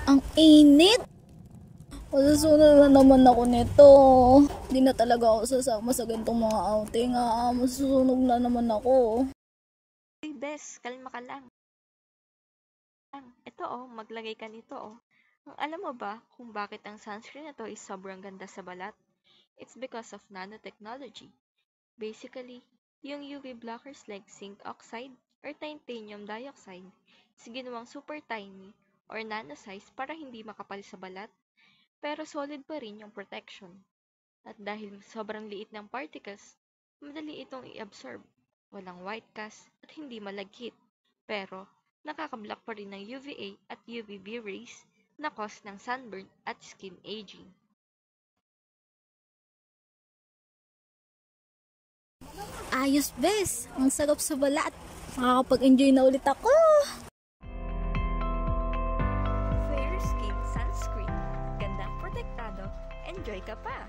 Ang init! Masusunod na naman ako nito. Hindi na talaga ako sasama sa ganitong mga outing. Masusunog na naman ako. Hey, Bes, kalma ka lang. Ito maglagay ka nito Alam mo ba kung bakit ang sunscreen na to is sobrang ganda sa balat? It's because of nanotechnology. Basically, yung UV blockers like zinc oxide or titanium dioxide is ginawang super tiny or nano size para hindi makapal sa balat, pero solid pa rin yung protection. At dahil sobrang liit ng particles, madali itong i-absorb, walang white cast at hindi malagkit. Pero, nakakablock pa rin ng UVA at UVB rays na cause ng sunburn at skin aging. Ayos, bes! Ang sarap sa balat. Makakapag-enjoy na ulit ako. Fair Skin Sunscreen. Gandang protektado, enjoy ka pa!